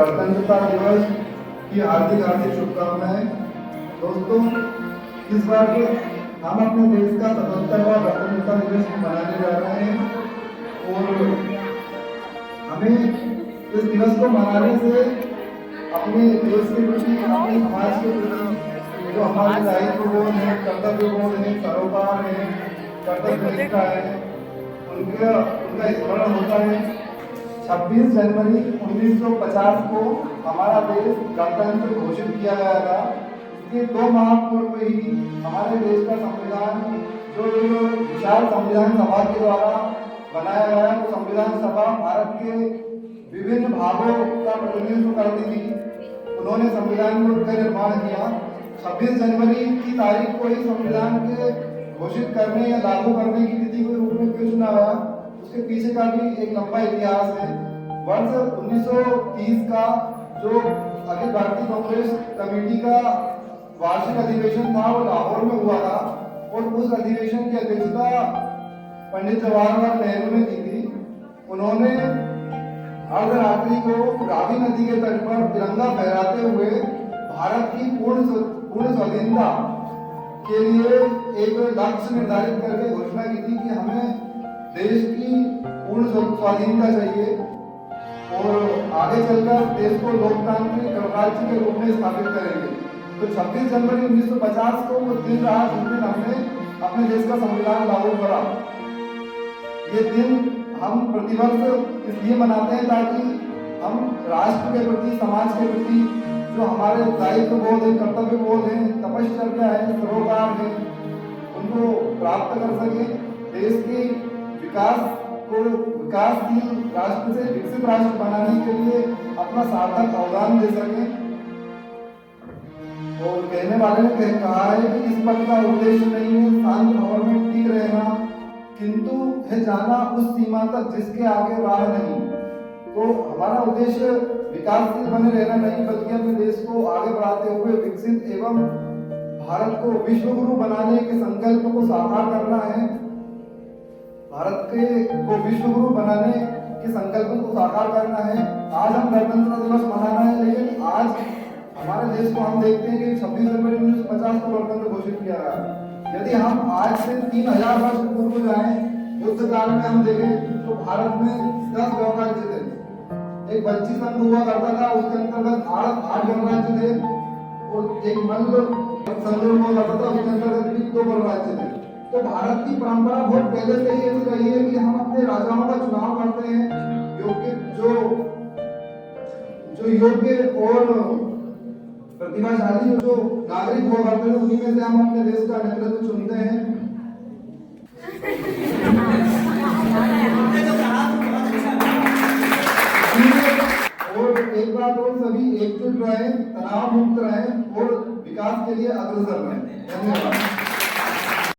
गणतंत्रता दिवस की हार्दिक हार्दिक शुभकामनाएं। दोस्तों, इस बार हम अपने देश का 77वां गणतंत्रता दिवस मनाने जा रहे हैं और हमें इस दिवस को मनाने से अपने देश के प्रति, अपने समाज के प्रति जो हमारे दायित्वबोध है, कर्तव्यबोध है, सरोकार है, कर्तव्यनिष्ठा है, उनका स्मरण होता है। 26 जनवरी 1950 को हमारा देश गणतंत्र घोषित किया गया था। इसके 2 माह पूर्व ही हमारे देश का संविधान, जो एक विशाल संविधान सभा के द्वारा बनाया गया, वो संविधान सभा भारत के विभिन्न भागों का प्रतिनिधित्व करती थी। उन्होंने संविधान का निर्माण किया। 26 जनवरी की तारीख को ही संविधान के घोषित करने या लागू करने की तिथि के रूप में क्यों चुना गया, उसके पीछे का भी एक लंबा इतिहास है। वर्ष 1930 का जो अखिल भारतीय कांग्रेस कमेटी का वार्षिक अधिवेशन था, वो लाहौर में हुआ था और उस अधिवेशन की अध्यक्षता पंडित जवाहरलाल नेहरू ने की थी। उन्होंने अर्धरात्रि को रावी नदी के तट पर तिरंगा फहराते हुए भारत की पूर्ण स्वाधीनता के लिए एक लक्ष्य निर्धारित करके घोषणा की थी कि हमें देश की पूर्ण स्वाधीनता चाहिए और आगे चलकर देश को लोकतांत्रिक गणराज्य के रूप में स्थापित करेंगे। तो 26 जनवरी 1950 को वो दिन रहा जिस दिन हमने अपने देश का संविधान लागू करा। ये दिन हम प्रतिवर्ष इसलिए मनाते हैं ताकि हम राष्ट्र के प्रति, समाज के प्रति जो हमारे दायित्व बोध है, कर्तव्य बोध है, तपश्चर्या है, सरोकार है, उनको प्राप्त कर सके। देश के विकासशील राष्ट्र से विकसित राष्ट्र बनाने के लिए अपना सार्थक अवदान दे सके। और कहने वाले ने कहा है कि इस पद का उद्देश्य नहीं है शांत भवन में टिक रहना, किंतु है जाना उस सीमा तक जिसके आगे राह नहीं। तो हमारा उद्देश्य विकासशील बने रहना नहीं, बल्कि अपने देश को आगे बढ़ाते हुए विकसित एवं भारत को विश्वगुरु बनाने के संकल्प को साकार करना है। भारत को विश्वगुरु बनाने के संकल्प को साकार करना है। आज हम गणतंत्र दिवस मनाना है, लेकिन आज हमारे देश को हम देखते हैं कि 26 जनवरी 1950 को गणतंत्र घोषित किया गया। यदि हम आज से 3000 वर्ष पूर्व जाएं, युद्ध काल में हम देखें तो भारत में 10 गणराज्य थे। एक बच्ची संघ हुआ करता था, उसके अंतर्गत 8 गणराज्य थे और एक मल्ल संघ हुआ करता था, उसके अंतर्गत भी 2 गणराज्य थे। तो भारत की परंपरा बहुत पहले से ही ऐसी रही है कि हम अपने राजाओं का चुनाव करते हैं, जो योग्य और प्रतिभाशाली जो नागरिक हुआ करते हैं, उन्हीं में से हम अपने देश का नेतृत्व चुनते हैं। और एक बात और, सभी एकजुट रहे, तनाव मुक्त रहे और विकास के लिए अग्रसर रहे। धन्यवाद।